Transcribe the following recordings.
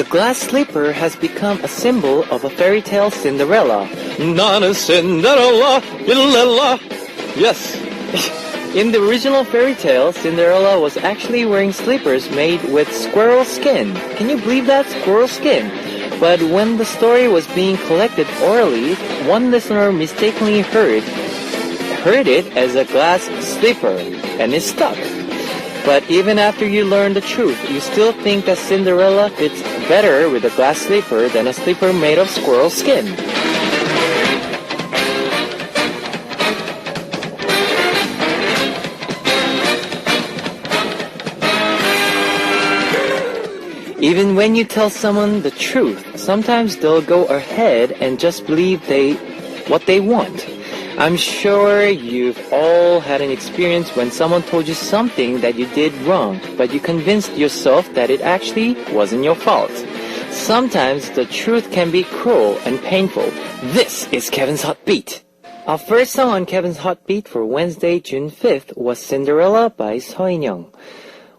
The glass slipper has become a symbol of a fairy tale Cinderella. 나는 Cinderella, 일렐라. Yes. In the original fairy tale, Cinderella was actually wearing slippers made with squirrel skin. Can you believe that? Squirrel skin. But when the story was being collected orally, one listener mistakenly heard it as a glass slipper, and it stuck. But even after you learn the truth, you still think that Cinderella fits better with a glass slipper than a slipper made of squirrel skin. Even when you tell someone the truth, sometimes they'll go ahead and just believe what they want. I'm sure you've all had an experience when someone told you something that you did wrong, but you convinced yourself that it actually wasn't your fault. Sometimes the truth can be cruel and painful. This is Kevin's Hot Beat. Our first song on Kevin's Hot Beat for Wednesday, June 5th was Cinderella by Seo In-young.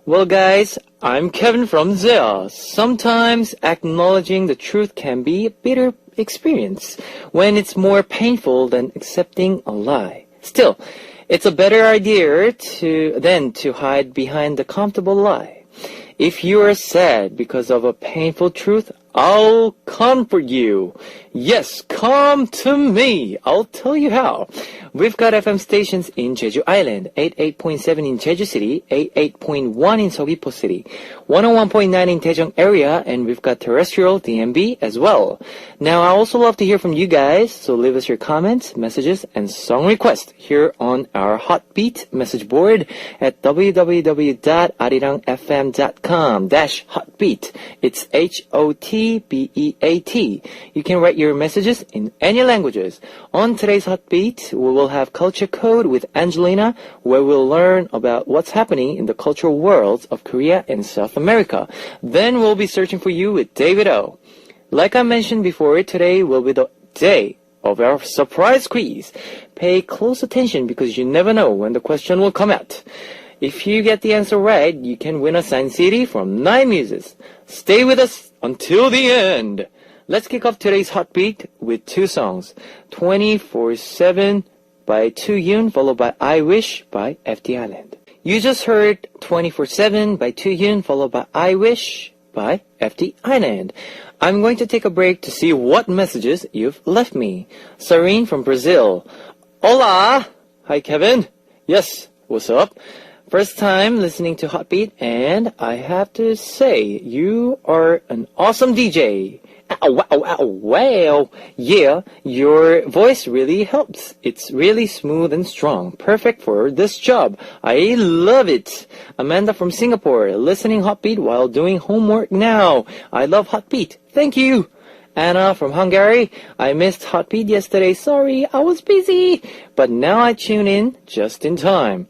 Well guys, I'm Kevin from Zea. Sometimes acknowledging the truth can be a bitter experience when it's more painful than accepting a lie. Still, it's a better idea than to hide behind the comfortable lie. If you are sad because of a painful truth, I'll comfort you. Yes, come to me. I'll tell you how. We've got FM stations in Jeju Island, 88.7 in Jeju City, 88.1 in Seogwipo City, 101.9 in Daejeong area, and we've got terrestrial DMB as well. Now, I also love to hear from you guys, so leave us your comments, messages, and song requests here on our Hot Beat message board at www.arirangfm.com/hotbeat. It's HOTBEAT. You can write your messages in any languages. On today's Hot Beat, we will have Culture Code with Angelina, where we'll learn about what's happening in the cultural worlds of Korea and South America. Then we'll be searching for you with David O. Like I mentioned before, today will be the day of our surprise quiz. Pay close attention because you never know when the question will come out. If you get the answer right, you can win a signed CD from Nine Muses. Stay with us until the end. Let's kick off today's Hot Beat with two songs. 24/7 by Tooyoon, followed by I Wish by FD Island. You just heard 24/7 by Tooyoon, followed by I Wish by FD Island. I'm going to take a break to see what messages you've left me. Serene from Brazil. Hola! Hi, Kevin. Yes, what's up? First time listening to Hot Beat, and I have to say, you are an awesome DJ. Wow. Yeah, your voice really helps. It's really smooth and strong. Perfect for this job. I love it. Amanda from Singapore, listening Hot Beat while doing homework now. I love Hot Beat. Thank you. Anna from Hungary, I missed Hot Beat yesterday. Sorry, I was busy. But now I tune in just in time.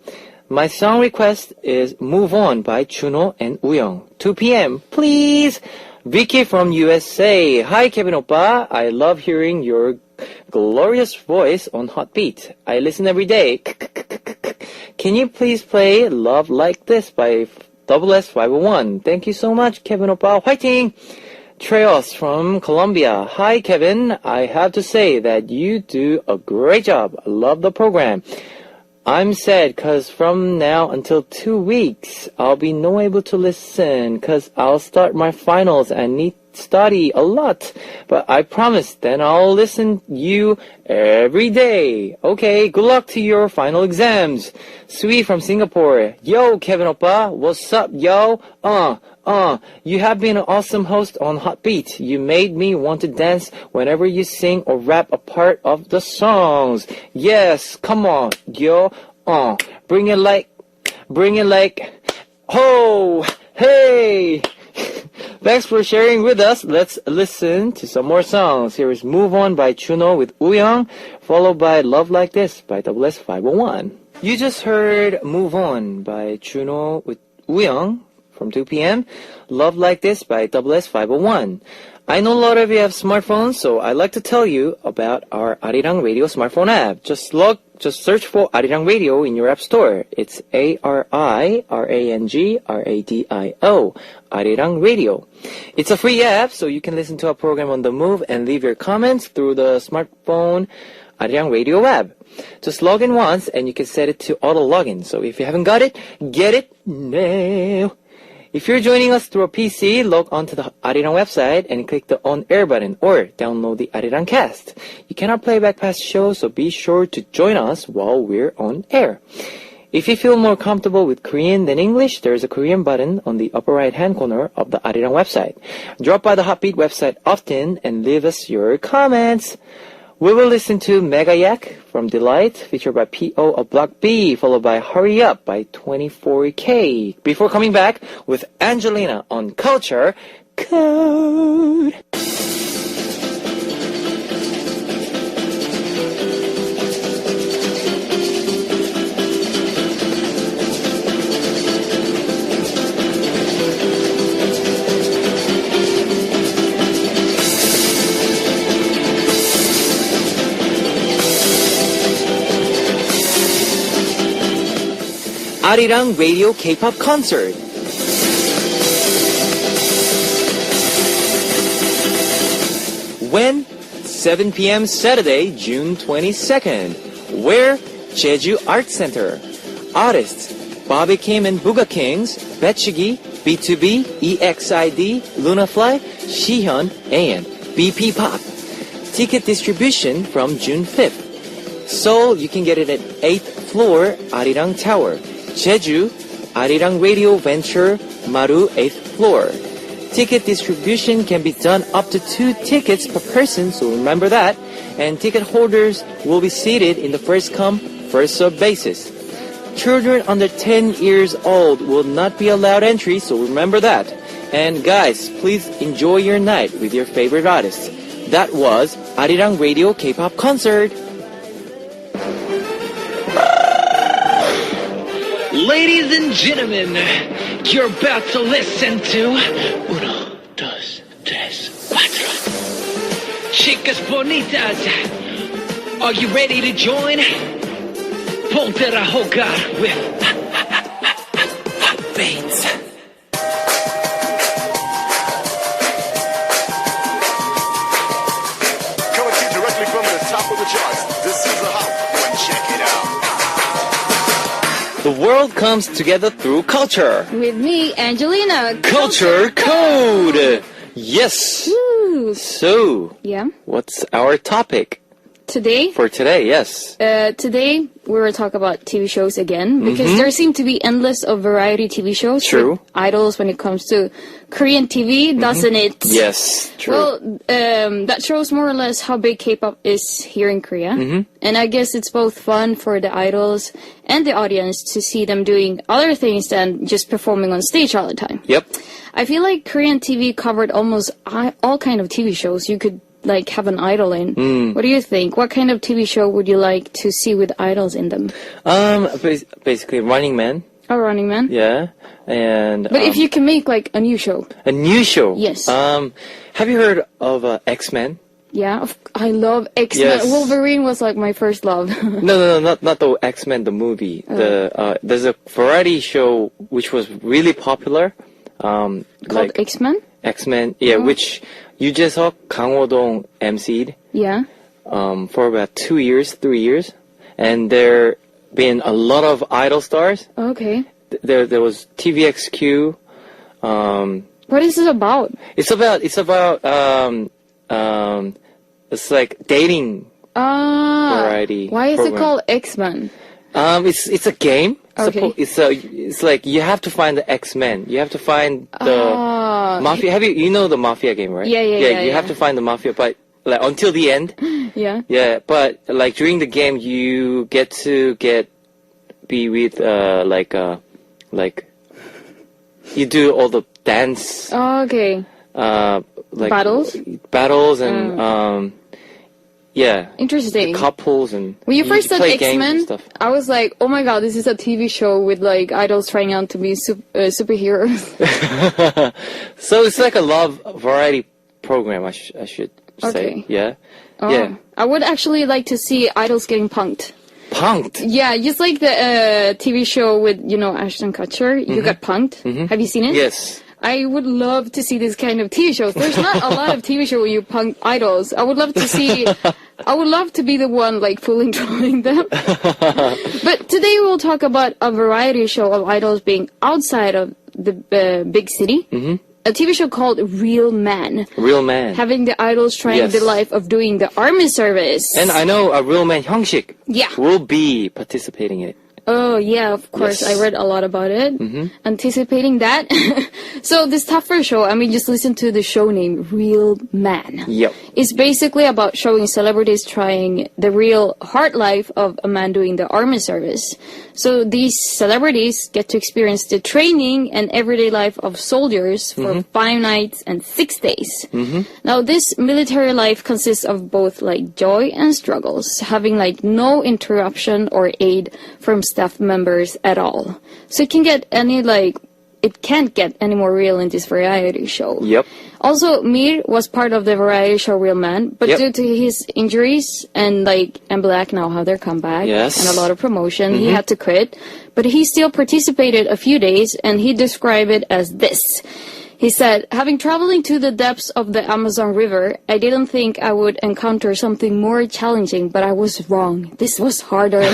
My song request is Move On by Juno and Wooyoung. 2 p.m. Please. Vicky from USA. Hi, Kevin Oppa. I love hearing your glorious voice on Hot Beat. I listen every day. Can you please play Love Like This by SS501? Thank you so much, Kevin Oppa. Fighting! Treos from Colombia. Hi, Kevin. I have to say that you do a great job. I love the program. I'm sad because from now until 2 weeks, I'll be not able to listen because I'll start my finals and need to study a lot. But I promise then I'll listen you every day. Okay, good luck to your final exams. Sui from Singapore. Yo, Kevin Oppa. What's up, yo? You have been an awesome host on Hot Beat. You made me want to dance whenever you sing or rap a part of the songs. Yes, come on, yo. Bring it like, ho, hey. Thanks for sharing with us. Let's listen to some more songs. Here is Move On by Juno with Wooyoung, followed by Love Like This by SS501. You just heard Move On by Juno with Wooyoung, from 2 p.m. Love Like This by SS501. I know a lot of you have smartphones, so I'd like to tell you about our Arirang Radio smartphone app. Just search for Arirang Radio in your app store. It's ARIRANG Arirang Radio. It's a free app, so you can listen to our program on the move and leave your comments through the smartphone Arirang Radio app. Just log in once and you can set it to auto login. So if you haven't got it, get it now. If you're joining us through a PC, log onto the Arirang website and click the On Air button or download the Arirang Cast. You cannot play back past shows, so be sure to join us while we're on air. If you feel more comfortable with Korean than English, there's a Korean button on the upper right-hand corner of the Arirang website. Drop by the Heartbeat website often and leave us your comments. We will listen to Mega Yak from Delight, featured by P.O. of Block B, followed by Hurry Up by 24K, before coming back with Angelina on Culture Code. Arirang Radio K-pop Concert. When? 7 p.m. Saturday, June 22nd. Where? Jeju Art Center. Artists: Bobby Kim and Booga Kings, Betchigi, B2B, EXID, Lunafly, Shihyun, and BP Pop. Ticket distribution from June 5th. Seoul, you can get it at 8th floor, Arirang Tower. Jeju, Arirang Radio Venture, Maru 8th floor. Ticket distribution can be done up to 2 tickets per person, so remember that. And ticket holders will be seated in the first come, first served basis. Children under 10 years old will not be allowed entry, so remember that. And guys, please enjoy your night with your favorite artists. That was Arirang Radio K-pop Concert. Ladies and gentlemen, you're about to listen to Uno, Dos, Tres, Cuatro. Chicas bonitas, are you ready to join? Ponte a jugar with Bates. Coming to you directly from the top of the charts. This is the Hot One. Check it out. The world comes together through culture. With me, Angelina. Culture Code! Yes! Woo. So, Yeah. what's our topic Today, for today? Yes. today we will talk about TV shows again because there seem to be endless of variety TV shows. True. With idols when it comes to Korean TV, doesn't it? Yes, true. Well, that shows more or less how big K-pop is here in Korea. And I guess it's both fun for the idols and the audience to see them doing other things than just performing on stage all the time. Yep. I feel like Korean TV covered almost all kind of TV shows you could like have an idol in. What do you think? What kind of TV show would you like to see with idols in them? Basically Running Man. Oh, Running Man? Yeah. And But if you can make like a new show. a new show. Yes. Have you heard of X-Men? Yeah, I love X-Men. Yes. Wolverine was like my first love. No, not the X-Men, the movie. There's a variety show which was really popular. Called Like X-Men? X-Men, yeah, which Yoo Jae-seok, Kang Ho-dong MC'd Yeah. for about 2 years, 3 years, and there been a lot of idol stars. Okay. There was TVXQ. What is this about? It's about it's like dating variety. Why is it program. called X-Men? It's a game. Okay. It's like you have to find the X-Men. You have to find the mafia. You know the mafia game, right? Yeah, You yeah. have to find the mafia, but like until the end. Yeah. Yeah, but like during the game, you get to be with like you do all the dance Oh, okay. like Battles? battles and Yeah. Interesting. The couples and When you first said play games and X-Men, stuff. I was like, oh my god, this is a TV show with like idols trying out to be superheroes. So it's like a love variety program, I should say. Okay. Yeah. Oh. Yeah. I would actually like to see idols getting punked. Punked. Yeah, just like the TV show with, Ashton Kutcher. You got punked. Have you seen it? Yes. I would love to see this kind of TV shows. There's not a lot of TV shows where you punk idols. I would love to see. I would love to be the one like fully trolling them. But today we'll talk about a variety show of idols being outside of the big city. A TV show called Real Man. Real Man. Having the idols trying Yes. the life of doing the army service. And I know a Real Man Hyungshik Yeah. will be participating in it. Oh, yeah, of course. Yes. I read a lot about it. Anticipating that. So this tougher show, just listen to the show name, Real Man. Yep. It's basically about showing celebrities trying the real hard life of a man doing the army service. So these celebrities get to experience the training and everyday life of soldiers for 5 nights and 6 days. Now this military life consists of both like joy and struggles, having like no interruption or aid from staff members at all. So it can't get any more real in this variety show. Yep. Also, Mir was part of the variety show Real Man, but Yep. due to his injuries and Black now have their comeback Yes. and a lot of promotion, he had to quit. But he still participated a few days, and he described it as this. He said, having traveling to the depths of the Amazon River, I didn't think I would encounter something more challenging, but I was wrong. This was harder.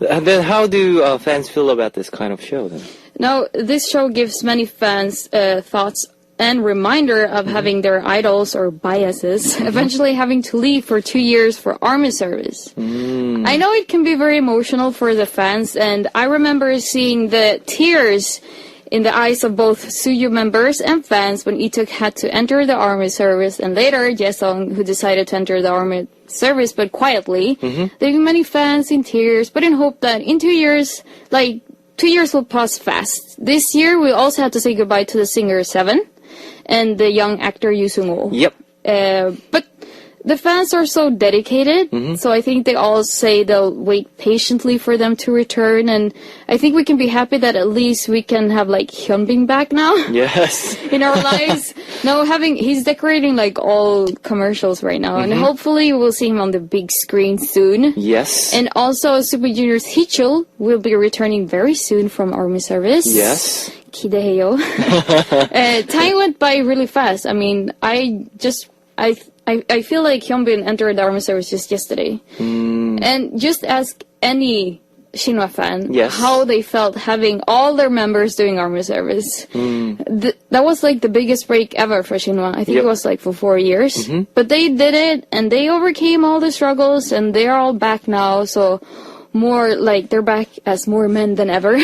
And then how do fans feel about this kind of show then? Now, this show gives many fans thoughts and reminder of having their idols or biases eventually having to leave for 2 years for army service. I know it can be very emotional for the fans, and I remember seeing the tears in the eyes of both Suju members and fans when Ituk had to enter the army service, and later Jaesung, who decided to enter the army service but quietly, leaving many fans in tears, but in hope that in 2 years, 2 years will pass fast. This year, we also had to say goodbye to the singer Seven and the young actor Yoo Sung-ho. Yep. But the fans are so dedicated, so I think they all say they'll wait patiently for them to return, and I think we can be happy that at least we can have Hyunbin back now. Yes. In our lives. No, he's decorating all commercials right now, and hopefully we'll see him on the big screen soon. Yes. And also Super Junior's Hichul will be returning very soon from army service. Yes. 기대해요. Time went by really fast. I feel like Hyunbin entered the army service just yesterday. And just ask any Shinhwa fan how they felt having all their members doing army service. That was the biggest break ever for Shinhwa. I think it was for 4 years. But they did it, and they overcame all the struggles, and they're all back now. So more they're back as more men than ever.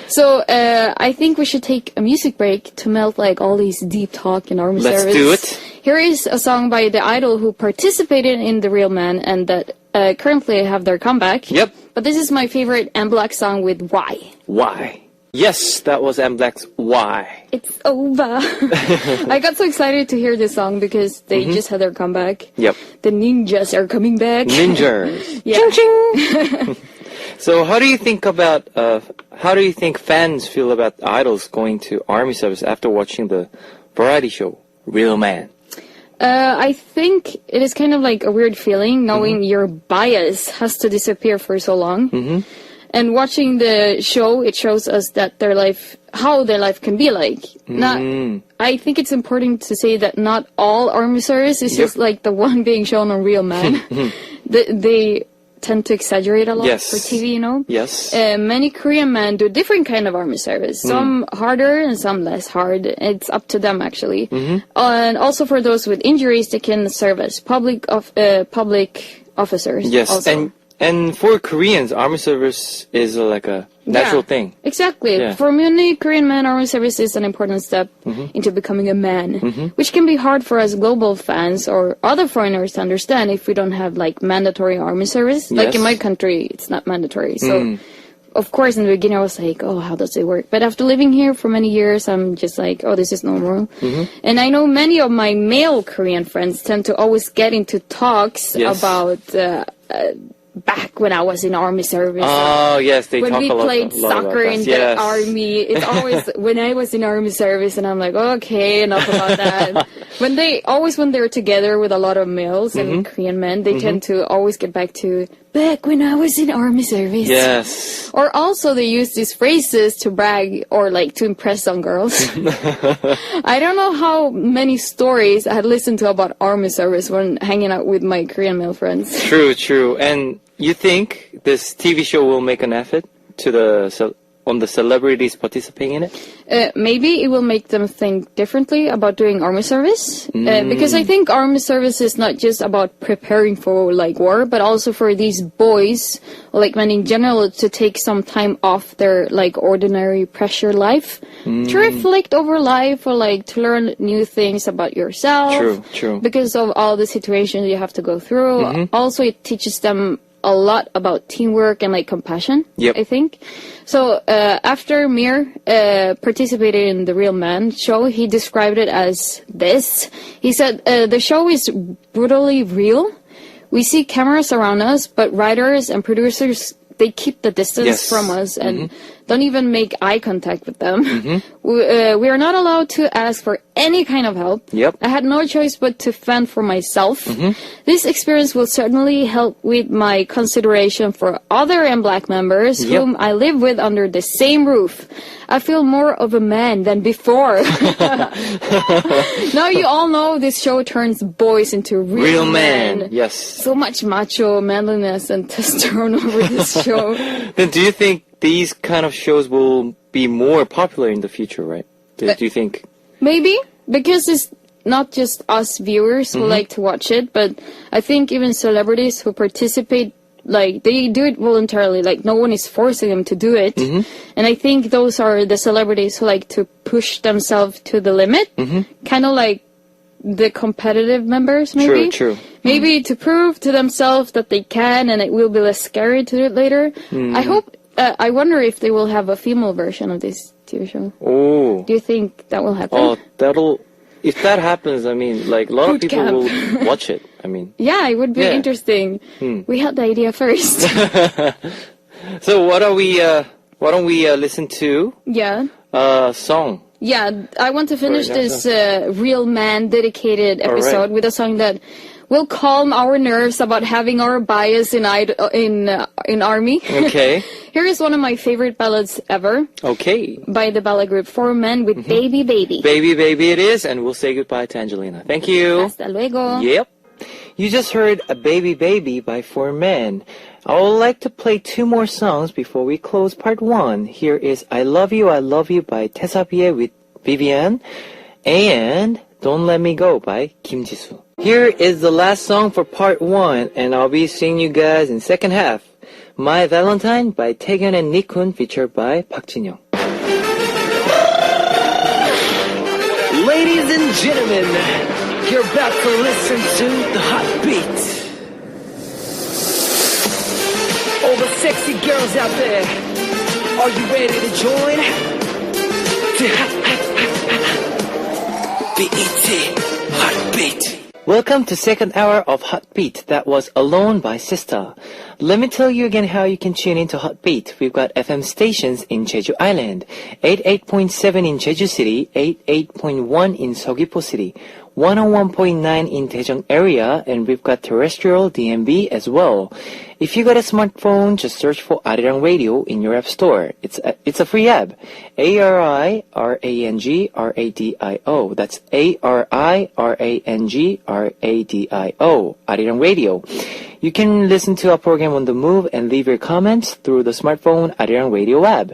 So I think we should take a music break to melt all these deep talk in army service. Let's do it. Here is a song by the idol who participated in The Real Man and that currently have their comeback. Yep. But this is my favorite M-Black song with Why. Why? Yes, that was M-Black's Why. It's over. I got so excited to hear this song because they just had their comeback. Yep. The ninjas are coming back. Ninjas. Yeah. Ching, ching. So how do you think fans feel about idols going to army service after watching the variety show Real Man? I think it is kind of a weird feeling knowing your bias has to disappear for so long. And watching the show, it shows us that how their life can be like. I think it's important to say that not all army service is just the one being shown on Real Man. They tend to exaggerate a lot for TV, Yes. Many Korean men do different kind of army service. Some harder and some less hard. It's up to them, actually. And also for those with injuries, they can serve as public officers. Yes, also. and for Koreans, army service is a natural thing. Exactly. Yeah. For many Korean men, army service is an important step into becoming a man, which can be hard for us global fans or other foreigners to understand if we don't have mandatory army service. Yes. In my country, it's not mandatory. So of course, in the beginning, I was like, oh, how does it work? But after living here for many years, I'm just like, oh, this is normal. And I know many of my male Korean friends tend to always get into talks Yes. about back when I was in army service. Oh, yes, they when talk we a lot, played a lot soccer about in that. Yes. the army, it's always when I was in army service, and I'm like, okay, enough about that. when they're together with a lot of males and Korean men, they tend to always get back when I was in army service. Yes. Or also they use these phrases to brag or like to impress some girls. I don't know how many stories I had listened to about army service when hanging out with my Korean male friends. True. And you think this TV show will make an effort to on the celebrities participating in it? Maybe it will make them think differently about doing army service. Because I think army service is not just about preparing for like war, but also for these boys, like men in general, to take some time off their like ordinary pressure life to reflect over life or like to learn new things about yourself. True. Because of all the situations you have to go through. Also, it teaches them a lot about teamwork and like compassion. Yep. I think. So after Mir participated in the Real Man show, he described it as this. He said, the show is brutally real. We see cameras around us, but writers and producers, they keep the distance Yes. from us and don't even make eye contact with them. We are not allowed to ask for any kind of help. Yep. I had no choice but to fend for myself. This experience will certainly help with my consideration for other M-Black members Yep. whom I live with under the same roof. I feel more of a man than before. Now you all know this show turns boys into real men. Yes. So much macho manliness and testosterone over this show. Then do you think these kind of shows will be more popular in the future, right? Do you think? Maybe, because it's not just us viewers who like to watch it, but I think even celebrities who participate, like, they do it voluntarily, like, no one is forcing them to do it. And I think those are the celebrities who like to push themselves to the limit, kind of like the competitive members, maybe. True. Maybe to prove to themselves that they can, and it will be less scary to do it later. I wonder if they will have a female version of this TV show. Oh. Do you think that will happen? If that happens, I mean, like, a lot of Boot people camp. will watch it. I mean. Yeah, it would be Yeah. interesting. We had the idea first. So why don't we listen to Yeah. a song? Yeah, I want to finish Right, this Real Man dedicated episode with a song that will calm our nerves about having our bias in army. Okay. Here is one of my favorite ballads ever Okay. by the ballad group Four Men with Baby Baby. Baby it is, and we'll say goodbye to Angelina. Thank you. Hasta luego. Yep. You just heard A Baby Baby by Four Men. I would like to play two more songs before we close part one. Here is I Love You by Tesabie with Vivian and Don't Let Me Go by Kim Jisoo. Here is the last song for part one, and I'll be seeing you guys in second half. My Valentine by Taegeun and Nikun featured by Park Jin-young. Ladies and gentlemen, you're about to listen to the Hot Beat. All the sexy girls out there, are you ready to join? The BET Hot Beat. Welcome to second hour of Hot Beat. That was Alone by Sista. Let me tell you again how you can tune into Hot Beat. We've got FM stations in Jeju Island, 88.7 in Jeju City, 88.1 in Seogwipo City, 101.9 in Daejeon area, and we've got terrestrial DMB as well. If you got a smartphone, just search for Arirang Radio in your app store. It's a free app. ARIRANGRADIO. That's ARIRANGRADIO. Arirang Radio. You can listen to our program on the move and leave your comments through the smartphone Arirang Radio app.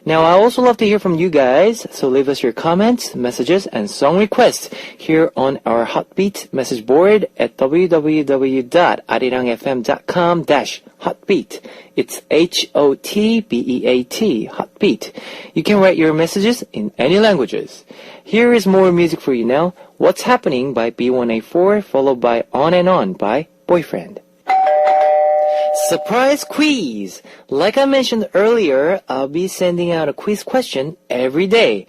Now, I also love to hear from you guys, so leave us your comments, messages, and song requests here on our Hotbeat message board at www.arirangfm.com/hotbeat. It's HOTBEAT, Hotbeat. You can write your messages in any languages. Here is more music for you now. What's Happening by B1A4, followed by On and On by Boyfriend. Surprise quiz! Like I mentioned earlier, I'll be sending out a quiz question every day.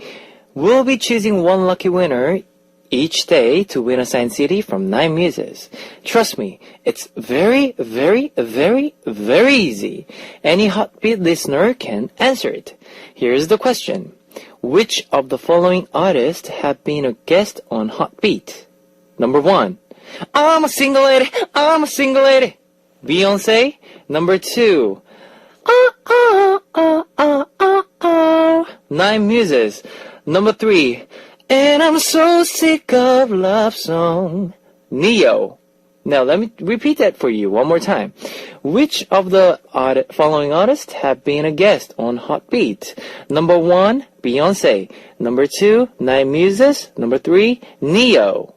We'll be choosing one lucky winner each day to win a signed CD from 9 Muses. Trust me, it's very, very, very, very easy. Any Heartbeat listener can answer it. Here's the question. Which of the following artists have been a guest on Heartbeat? Number 1. I'm a single lady, I'm a single lady. Beyonce. Number 2. 9 Muses. Number 3. And I'm so sick of love song. Neo. Now let me repeat that for you one more time. Which of the following artists have been a guest on Heartbeat? Number 1, Beyonce. Number 2, 9 Muses. Number 3, Neo.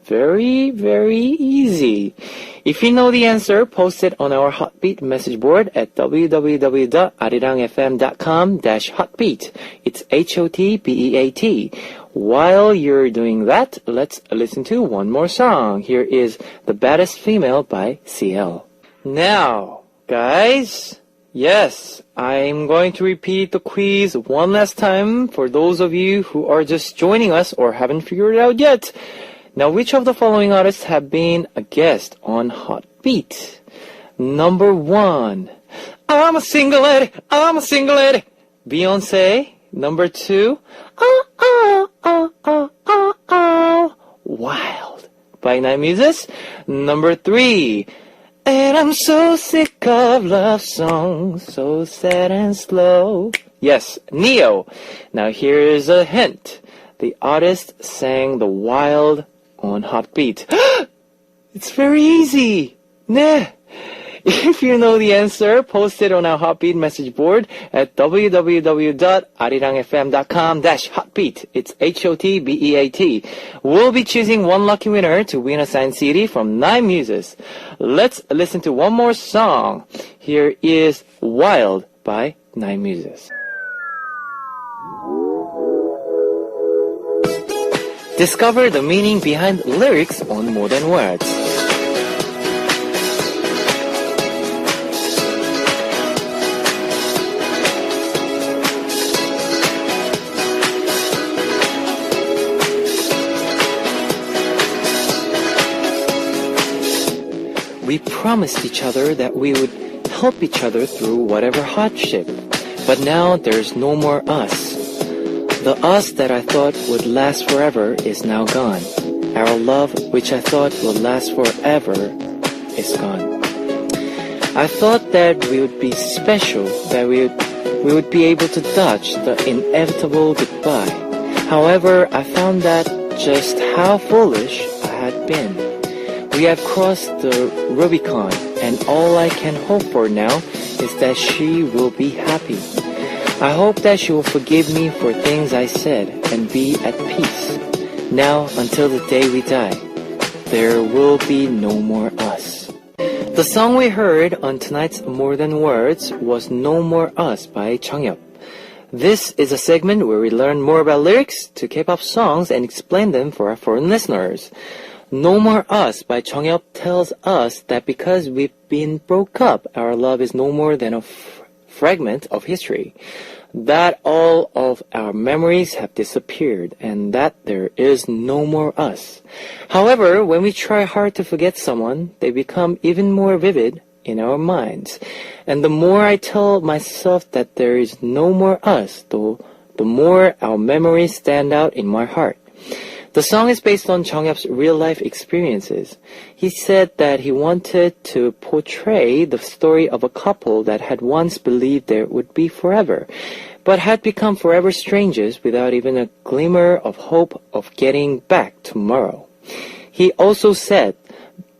Very, very easy. If you know the answer, post it on our Heartbeat message board at www.arirangfm.com/heartbeat. It's HOTBEAT. While you're doing that, let's listen to one more song. Here is The Baddest Female by CL. Now, guys, yes, I'm going to repeat the quiz one last time for those of you who are just joining us or haven't figured it out yet. Now, which of the following artists have been a guest on Heartbeat? Number 1, I'm a single lady, I'm a single lady. Beyonce. Number 2, Wild by 9 Muses. Number 3, and I'm so sick of love songs, so sad and slow. Yes, Neo. Now here's a hint. The artist sang the Wild on Heartbeat. It's very easy. 네. If you know the answer, post it on our Heartbeat message board at www.arirangfm.com/heartbeat. It's HOTBEAT. We'll be choosing one lucky winner to win a signed CD from 9 Muses. Let's listen to one more song. Here is Wild by 9 Muses. Discover the meaning behind lyrics on More Than Words. We promised each other that we would help each other through whatever hardship, but now there's no more us. The us that I thought would last forever is now gone. Our love, which I thought would last forever, is gone. I thought that we would be special, that we would be able to dodge the inevitable goodbye. However, I found that just how foolish I had been. We have crossed the Rubicon, and all I can hope for now is that she will be happy. I hope that she will forgive me for things I said and be at peace. Now, until the day we die, there will be no more us. The song we heard on tonight's More Than Words was No More Us by Changhyup. This is a segment where we learn more about lyrics to K-pop songs and explain them for our foreign listeners. No More Us by Changhyup tells us that because we've been broke up, our love is no more than a fragment of history, that all of our memories have disappeared, and that there is no more us. However, when we try hard to forget someone, they become even more vivid in our minds. And the more I tell myself that there is no more us, the more our memories stand out in my heart. The song is based on Changhyup's real-life experiences. He said that he wanted to portray the story of a couple that had once believed there would be forever, but had become forever strangers without even a glimmer of hope of getting back tomorrow. He also said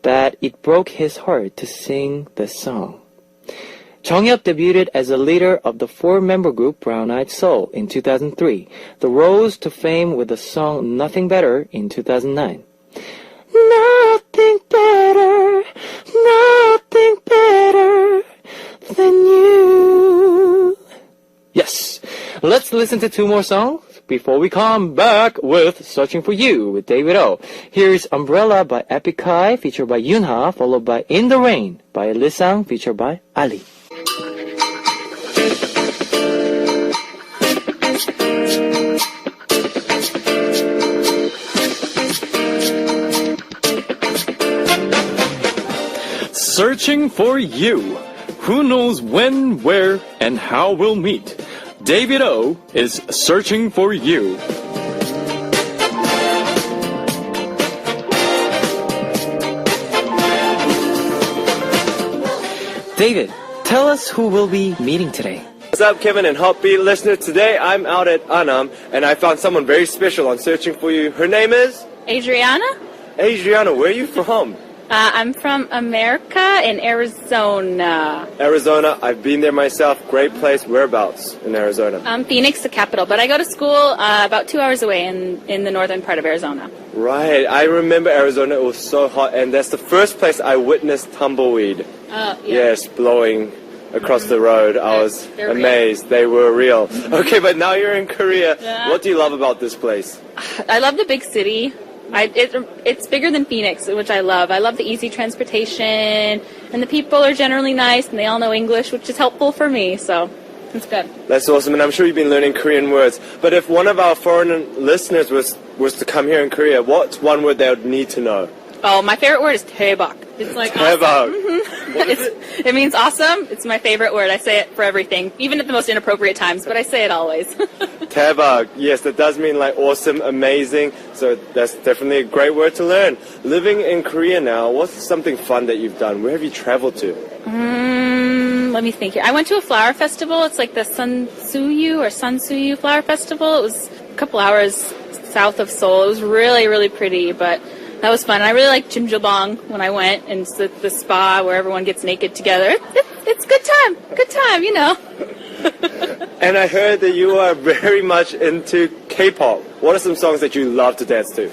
that it broke his heart to sing the song. Changhyup debuted as a leader of the 4-member group Brown Eyed Soul in 2003. They rose to fame with the song Nothing Better in 2009. Nothing better than you. Yes, let's listen to 2 more songs before we come back with Searching for You with David O. Here's Umbrella by Epic High featured by Yunha, followed by In the Rain by Lisang featured by Ali. Searching for You. Who knows when, where, and how we'll meet? David O is searching for you. David, tell us who we'll be meeting today. What's up, Kevin and Hotbeat listeners? Today I'm out at Annam and I found someone very special on Searching for You. Her name is? Adriana. Adriana, where are you from? I'm from America in Arizona. Arizona, I've been there myself. Great place. Whereabouts in Arizona? Phoenix, the capital, but I go to school about 2 hours away in the northern part of Arizona. Right, I remember Arizona, it was so hot and that's the first place I witnessed tumbleweed. Yeah. Yes, blowing across the road. I was They're amazed. They were real. Okay, but now you're in Korea. Yeah. What do you love about this place? I love the big city. It's bigger than Phoenix, which I love. I love the easy transportation, and the people are generally nice, and they all know English, which is helpful for me, so it's good. That's awesome, and I'm sure you've been learning Korean words. But if one of our foreign listeners was to come here in Korea, what's one word they would need to know? Oh, my favorite word is 대박. It's like 대박. awesome. What is it? It means awesome. It's my favorite word. I say it for everything, even at the most inappropriate times, but I say it always. 대박. Yes, that does mean like awesome, amazing. So that's definitely a great word to learn. Living in Korea now, what's something fun that you've done? Where have you traveled to? Let me think here. I went to a flower festival. It's like the Sunsuyu Flower Festival. It was a couple hours south of Seoul. It was really, really pretty, but that was fun. And I really liked Jimjilbang when I went, and it's the spa where everyone gets naked together. It's good time, you know. And I heard that you are very much into K-pop. What are some songs that you love to dance to?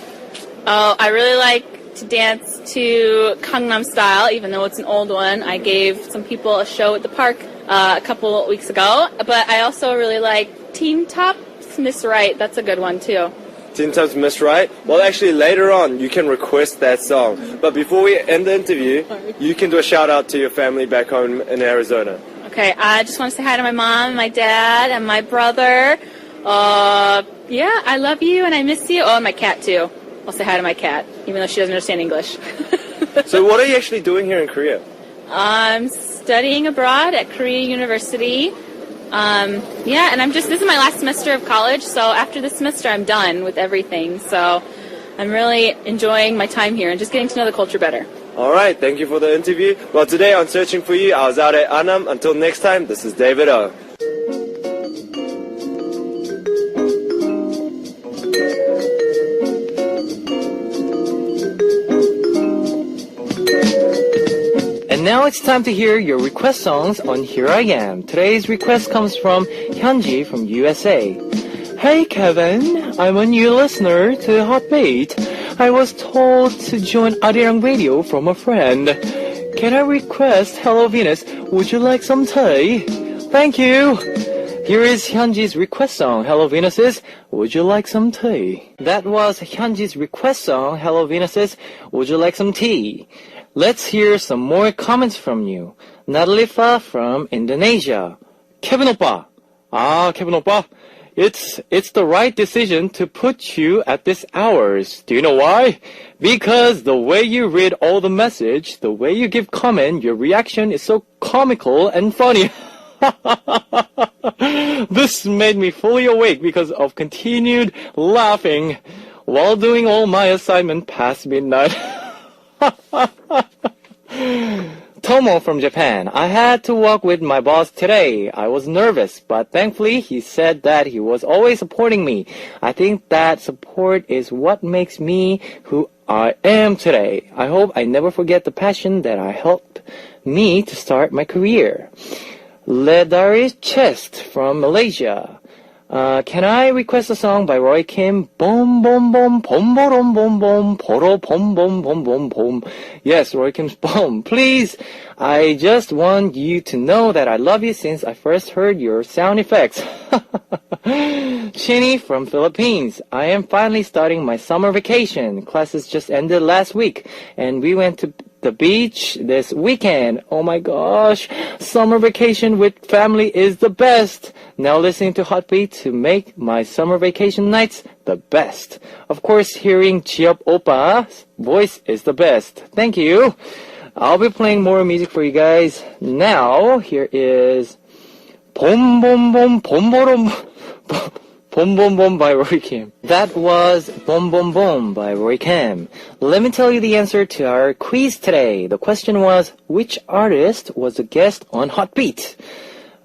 Oh, I really like to dance to Gangnam Style, even though it's an old one. I gave some people a show at the park a couple weeks ago. But I also really like Teen Top's Miss Right. That's a good one, too. Teen Top's Miss Right? Well, actually, later on, you can request that song. But before we end the interview, you can do a shout-out to your family back home in Arizona. Okay, I just want to say hi to my mom, my dad, and my brother. Yeah, I love you and I miss you. Oh, and my cat, too. I'll say hi to my cat, even though she doesn't understand English. So what are you actually doing here in Korea? I'm studying abroad at Korea University. Yeah, and this is my last semester of college, so after this semester I'm done with everything. So I'm really enjoying my time here and just getting to know the culture better. All right, thank you for the interview. Well, today on Searching for You, I was out at Annam. Until next time, this is David O. And now it's time to hear your request songs on Here I Am. Today's request comes from Hyunji from USA. Hey Kevin, I'm a new listener to Hotbeat. I was told to join Arirang Radio from a friend. Can I request Hello Venus? Would you like some tea? Thank you. Here is Hyunji's request song, Hello Venus's Would You Like Some Tea? That was Hyunji's request song, Hello Venus's Would You Like Some Tea? Let's hear some more comments from you. Nadalifa from Indonesia. Kevin 오빠. Kevin 오빠. It's the right decision to put you at this hours. Do you know why? Because the way you read all the message, the way you give comment, your reaction is so comical and funny. This made me fully awake because of continued laughing while doing all my assignment past midnight. Tomo from Japan. I had to walk with my boss today. I was nervous, but thankfully he said that he was always supporting me. I think that support is what makes me who I am today. I hope I never forget the passion that helped me to start my career. Ledari Chest from Malaysia. Can I request a song by Roy Kim? Bom bom bom bom bom bom bom bom bom bom bom bom bom. Yes, Roy Kim's Bom. Please, I just want you to know that I love you since I first heard your sound effects. Chinny from Philippines. I am finally starting my summer vacation. Classes just ended last week, and we went to the beach this weekend. Oh my gosh, summer vacation with family is the best. Now listening to Hotbeat to make my summer vacation nights the best. Of course, hearing Chiop Oppa's voice is the best. Thank you. I'll be playing more music for you guys. Now, here is Bom Bom Bom Bom Bom Bom Bom Bom by Roy Kim. That was Bom Bom Bom by Roy Kim. Let me tell you the answer to our quiz today. The question was, which artist was a guest on Hotbeat?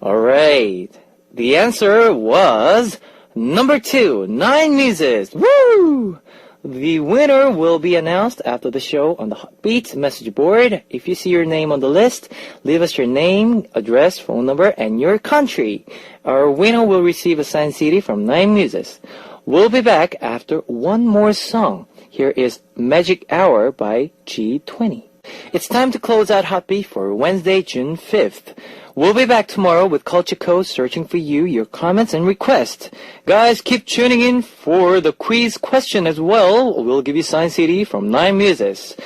Alright. The answer was number 2, Nine Muses. Woo! The winner will be announced after the show on the Hotbeat message board. If you see your name on the list, leave us your name, address, phone number, and your country. Our winner will receive a signed CD from Nine Muses. We'll be back after one more song. Here is Magic Hour by G20. It's time to close out Hotbeat for Wednesday, June 5th. We'll be back tomorrow with Culture Code searching for you, your comments, and requests. Guys, keep tuning in for the quiz question as well. We'll give you signed CD from Nine Muses.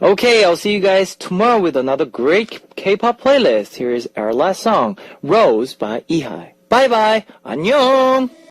Okay, I'll see you guys tomorrow with another great K-pop playlist. Here is our last song, Rose by Ihai. Bye-bye. 안녕.